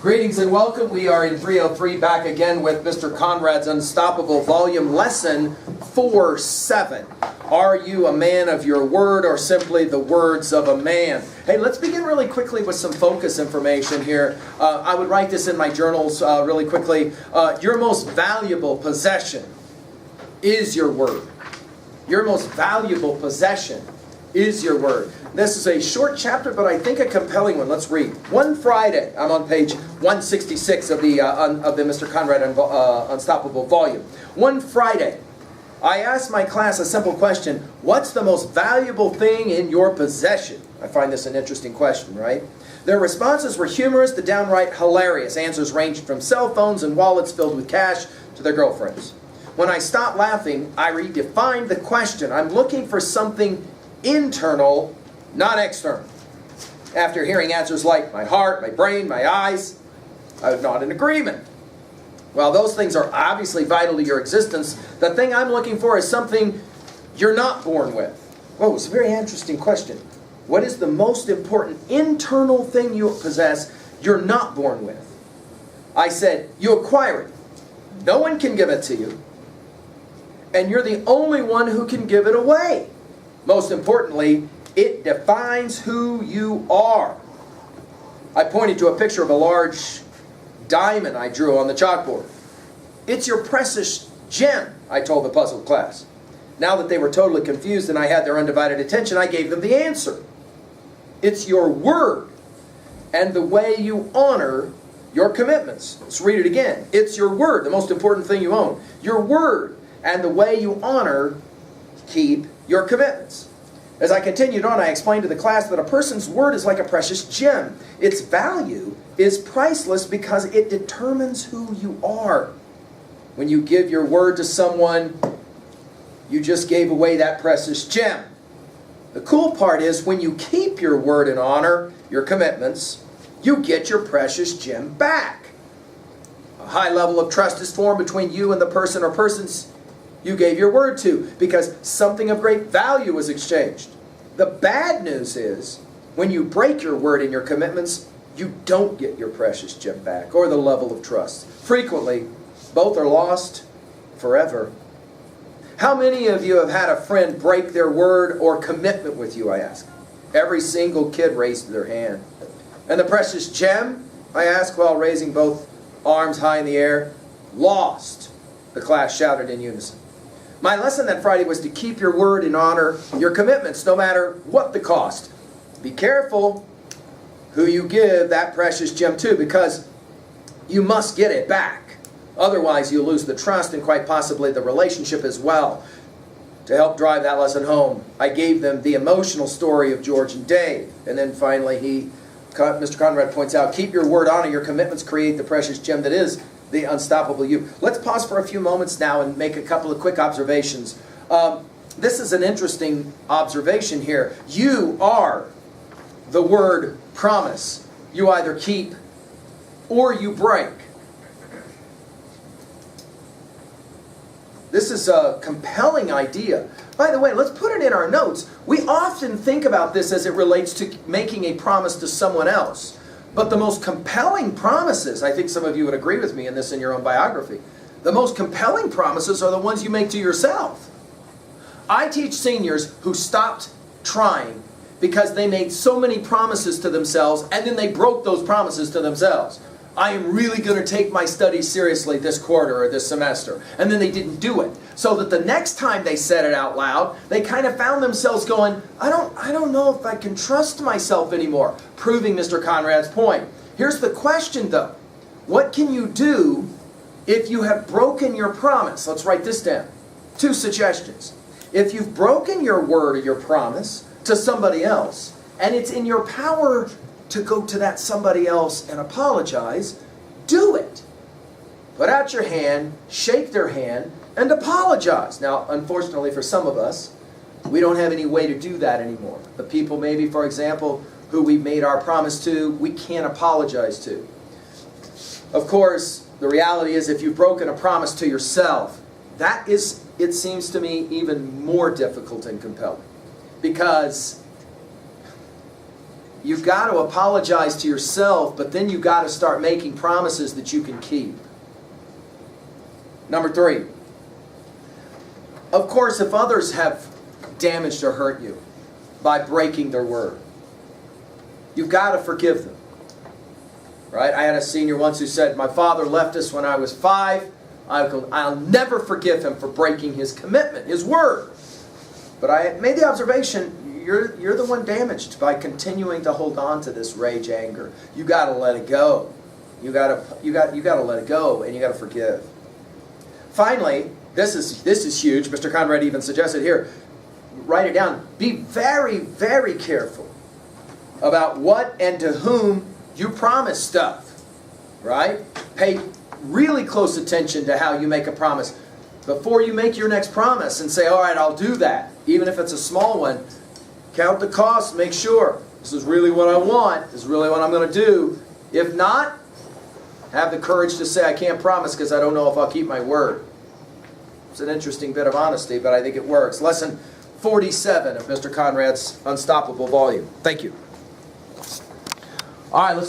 Greetings and welcome. We are in 303 back again with Mr. Conrad's Unstoppable Volume, Lesson 4-7. Are you a man of your word or simply the words of a man? Hey, let's begin really quickly with some focus information here. I would write this in my journals really quickly. Your most valuable possession is your word. Your most valuable possession is your word. This is a short chapter, but I think a compelling one. Let's read. One Friday, I'm on page 166 of the Mr. Conrad Unstoppable volume. One Friday, I asked my class a simple question: what's the most valuable thing in your possession? I find this an interesting question, right? Their responses were humorous to downright hilarious. Answers ranged from cell phones and wallets filled with cash to their girlfriends. When I stopped laughing, I redefined the question. I'm looking for something internal, not external. After hearing answers like my heart, my brain, my eyes, I was not in agreement. While those things are obviously vital to your existence, the thing I'm looking for is something you're not born with. Whoa, it's a very interesting question. What is the most important internal thing you possess you're not born with? I said, you acquire it. No one can give it to you. And you're the only one who can give it away. Most importantly, it defines who you are. I pointed to a picture of a large diamond I drew on the chalkboard. It's your precious gem, I told the puzzled class. Now that they were totally confused and I had their undivided attention, I gave them the answer. It's your word and the way you honor your commitments. Let's read it again. It's your word, the most important thing you own. Your word and the way you honor, keep your commitments. As I continued on, I explained to the class that a person's word is like a precious gem. Its value is priceless because it determines who you are. When you give your word to someone, you just gave away that precious gem. The cool part is when you keep your word and honor your commitments, you get your precious gem back. A high level of trust is formed between you and the person or persons you gave your word to, because something of great value was exchanged. The bad news is, when you break your word and your commitments, you don't get your precious gem back, or the level of trust. Frequently, both are lost forever. How many of you have had a friend break their word or commitment with you, I ask? Every single kid raised their hand. And the precious gem, I ask, while raising both arms high in the air? Lost, the class shouted in unison. My lesson that Friday was to keep your word and honor your commitments, no matter what the cost. Be careful who you give that precious gem to, because you must get it back. Otherwise, you'll lose the trust and quite possibly the relationship as well. To help drive that lesson home, I gave them the emotional story of George and Dave. And then finally, Mr. Conrad points out, keep your word, honor your commitments, create the precious gem that is the unstoppable you. Let's pause for a few moments now and make a couple of quick observations. This is an interesting observation here. You are the word promise. You either keep or you break. This is a compelling idea. By the way, let's put it in our notes. We often think about this as it relates to making a promise to someone else. But the most compelling promises, I think some of you would agree with me in this in your own biography, the most compelling promises are the ones you make to yourself. I teach seniors who stopped trying because they made so many promises to themselves and then they broke those promises to themselves. I am really going to take my studies seriously this quarter or this semester. And then they didn't do it. So that the next time they said it out loud, they kind of found themselves going, I don't know if I can trust myself anymore. Proving Mr. Conrad's point. Here's the question though. What can you do if you have broken your promise? Let's write this down. 2 suggestions. If you've broken your word or your promise to somebody else, and it's in your power to go to that somebody else and apologize, do it. Put out your hand, shake their hand, and apologize. Now, unfortunately for some of us, we don't have any way to do that anymore. The people maybe, for example, who we made our promise to, we can't apologize to. Of course, the reality is if you've broken a promise to yourself, that is, it seems to me, even more difficult and compelling. Because You've got to apologize to yourself, but then you've got to start making promises that you can keep. Number 3. Of course, if others have damaged or hurt you by breaking their word, you've got to forgive them. Right? I had a senior once who said, my father left us when I was 5. I'll never forgive him for breaking his commitment, his word. But I made the observation, you're the one damaged by continuing to hold on to this rage, anger. You got to let it go. You got to let it go, and you got to forgive. Finally, this is huge. Mr. Conrad even suggested here, write it down. Be very, very careful about what and to whom you promise stuff. Right? Pay really close attention to how you make a promise. Before you make your next promise and say, all right, I'll do that, even if it's a small one, count the cost, make sure this is really what I want, this is really what I'm going to do. If not, have the courage to say I can't promise because I don't know if I'll keep my word. It's an interesting bit of honesty, but I think it works. Lesson 47 of Mr. Conrad's Unstoppable Volume. Thank you. All right, let's